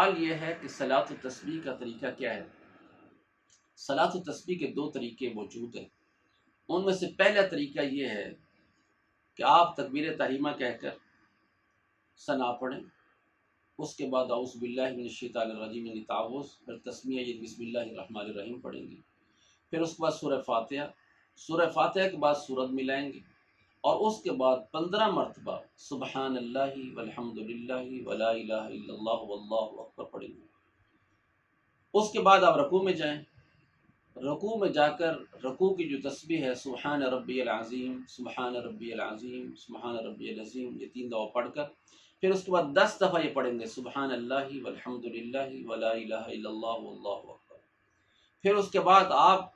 سوال یہ ہے کہ صلاۃ التسبیح کا طریقہ کیا ہے؟ صلاۃ التسبیح کے دو طریقے موجود ہیں۔ ان میں سے پہلا طریقہ یہ ہے کہ آپ تکبیر تحریمہ کہہ کر ثنا پڑھیں، اس کے بعد اعوذ باللہ من الشیطان الرجیم یعنی تعوذ، پھر تسمیہ یعنی بسم اللہ الرحمن الرحیم پڑھیں گے، پھر اس کے بعد سورہ فاتحہ کے بعد سورت ملائیں گے، اور اس کے بعد 15 مرتبہ سبحان اللہ والحمد للہ ولا الہ الا اللہ واللہ اکبر پڑھیں گے۔ اس کے بعد آپ رکوع میں جائیں، رکوع میں جا کر رکوع کی جو تسبیح ہے سبحان ربی العظیم سبحان ربی العظیم سبحان ربی العظیم، یہ 3 دفعہ پڑھ کر پھر اس کے بعد 10 دفعہ یہ پڑھیں گے سبحان اللہ والحمد للہ ولا الہ الا اللہ واللہ اکبر۔ پھر اس کے بعد آپ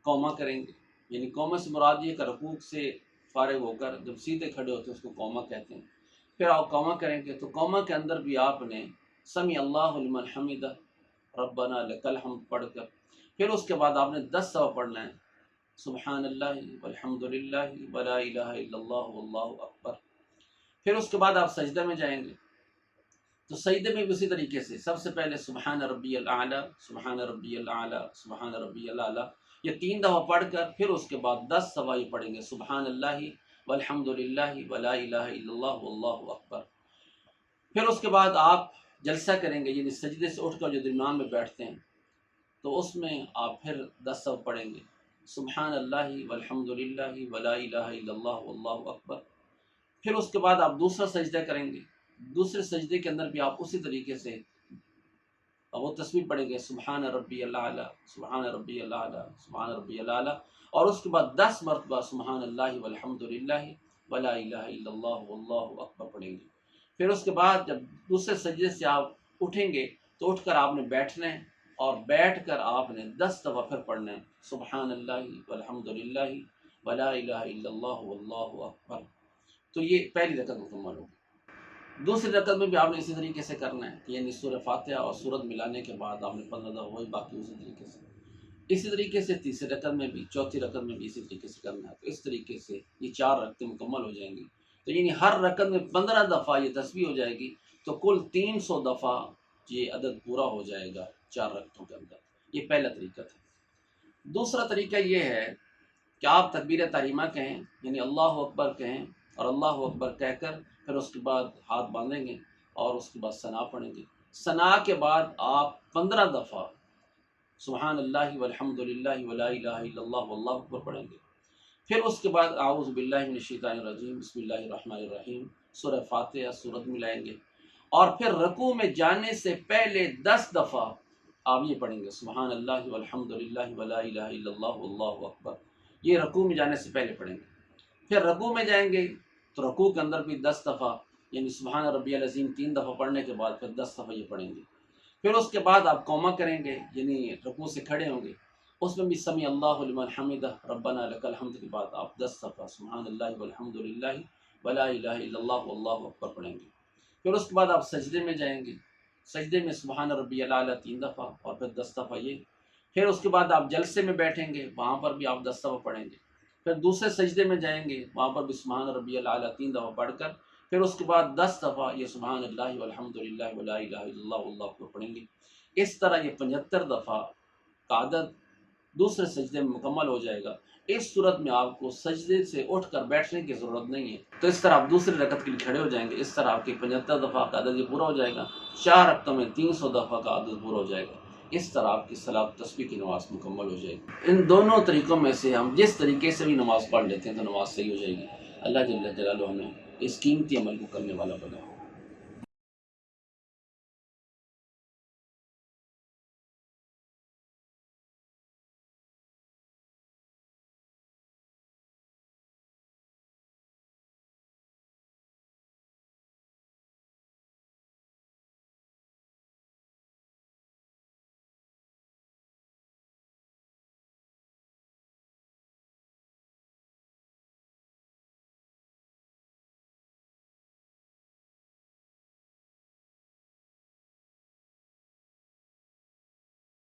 قومہ کریں گے، یعنی قومہ سے مراد یہ کہ رکوع سے فارغ ہو کر جب سیدھے کھڑے ہوتے ہیں اس کو قومہ کہتے ہیں۔ پھر آپ قومہ کریں گے تو قومہ کے اندر بھی آپ نے سمی اللہ لمن حمدہ ربنا لک الحمد پڑھ کر پھر اس کے بعد آپ نے 10 دفعہ پڑھنا ہے سبحان اللہ والحمد للہ ولا الہ الا اللہ واللہ اکبر۔ پھر اس کے بعد آپ سجدہ میں جائیں گے تو سجدے میں بھی اسی طریقے سے سب سے پہلے سبحان ربی الاعلیٰ سبحان ربی الاعلیٰ سبحان ربی الاعلیٰ، یہ 3 دفعہ پڑھ کر پھر اس کے بعد 10 دفعہ یہ پڑھیں گے سبحان اللہ والحمد للہ ولا الہ الا اللہ واللہ اکبر۔ پھر اس کے بعد آپ جلسہ کریں گے، یعنی سجدے سے اٹھ کر جو درمیان میں بیٹھتے ہیں تو اس میں آپ پھر 10 دفعہ پڑھیں گے سبحان اللہ والحمد للہ ولا الہ الا اللہ واللہ اکبر۔ پھر اس کے بعد آپ دوسرا سجدہ کریں گے، دوسرے سجدے کے اندر بھی آپ اسی طریقے سے وہ تسبیح پڑھیں گے سبحان ربی الاعلیٰ سبحان ربی الاعلیٰ سبحان ربی الاعلیٰ، اور اس کے بعد 10 مرتبہ سبحان اللہ والحمد للہ ولا الہ الا اللہ واللہ اکبر پڑھیں گے۔ پھر اس کے بعد جب دوسرے سجدے سے آپ اٹھیں گے تو اٹھ کر آپ نے بیٹھنا ہے، اور بیٹھ کر آپ نے 10 دفعہ پھر پڑھنا ہے سبحان اللہ والحمد للہ ولا الہ الا اللہ واللہ اکبر۔ تو یہ پہلی رکعت مکمل ہوگی۔ دوسری رکعت میں بھی آپ نے اسی طریقے سے کرنا ہے کہ یعنی سورہ فاتحہ اور سورت ملانے کے بعد آپ نے 15 دفعہ وہی باقی اسی طریقے سے، اسی طریقے سے تیسری رکعت میں بھی، چوتھی رکعت میں بھی اسی طریقے سے کرنا ہے۔ تو اس طریقے سے یہ 4 رکعتیں مکمل ہو جائیں گی، تو یعنی ہر رکعت میں 15 دفعہ یہ تسبیح ہو جائے گی، تو کل 300 دفعہ یہ عدد پورا ہو جائے گا 4 رکعتوں کے اندر۔ یہ پہلا طریقہ تھا۔ دوسرا طریقہ یہ ہے کہ آپ تکبیر تحریمہ کہیں، یعنی اللہ اکبر کہیں، اور اللہ اکبر کہہ کر پھر اس کے بعد ہاتھ باندھیں گے اور اس کے بعد ثنا پڑھیں گے۔ ثنا کے بعد آپ 15 دفعہ سبحان اللہ والحمد للہ ولا الہ الا اللہ واللہ اکبر پڑھیں گے۔ پھر اس کے بعد اعوذ باللہ من الشیطان الرجیم بسم اللہ الرحمن الرحیم، سورہ فاتحہ سورت ملائیں گے، اور پھر رکوع میں جانے سے پہلے 10 دفعہ آپ یہ پڑھیں گے سبحان اللہ والحمد للہ ولا الہ الا اللہ واللہ اکبر۔ یہ رکوع میں جانے سے پہلے پڑھیں گے۔ پھر رکوع میں جائیں گے تو رکوع کے اندر بھی 10 دفعہ یعنی سبحان ربی العظیم 3 دفعہ پڑھنے کے بعد پھر 10 دفعہ یہ پڑھیں گے۔ پھر اس کے بعد آپ قومہ کریں گے، یعنی رکوع سے کھڑے ہوں گے، اس میں بھی سمی اللہ لمن حمدہ ربنا لک الحمد کے بعد آپ 10 دفعہ سبحان اللہ والحمد للہ ولا الہ الا اللہ واللہ اکبر پڑھیں گے۔ پھر اس کے بعد آپ سجدے میں جائیں گے، سجدے میں سبحان ربی الاعلیٰ 3 دفعہ اور پھر 10 دفعہ یہ۔ پھر اس کے بعد آپ جلسے میں بیٹھیں گے، وہاں پر بھی آپ 10 دفعہ پڑھیں گے۔ پھر دوسرے سجدے میں جائیں گے، وہاں پر بھی سبحان ربی الاعلیٰ 3 دفعہ پڑھ کر پھر اس کے بعد 10 دفعہ یہ سبحان اللہ والحمد للہ ولا الہ الا اللہ واللہ اکبر پڑھیں گے۔ اس طرح یہ 75 دفعہ کا عدد دوسرے سجدے میں مکمل ہو جائے گا۔ اس صورت میں آپ کو سجدے سے اٹھ کر بیٹھنے کی ضرورت نہیں ہے، تو اس طرح آپ دوسری رکعت کے لیے کھڑے ہو جائیں گے، اس طرح آپ کی 75 دفعہ کا عدد یہ پورا ہو جائے گا۔ 4 رکعتوں میں 300 دفعہ کا عدد پورا ہو جائے گا۔ اس طرح آپ کی صلاۃ تسبیح کی نماز مکمل ہو جائے گی۔ ان دونوں طریقوں میں سے ہم جس طریقے سے بھی نماز پڑھ لیتے ہیں تو نماز صحیح ہو جائے گی۔ اللہ جل جلالہ ہمیں اس قیمتی عمل کو کرنے والا بنائے۔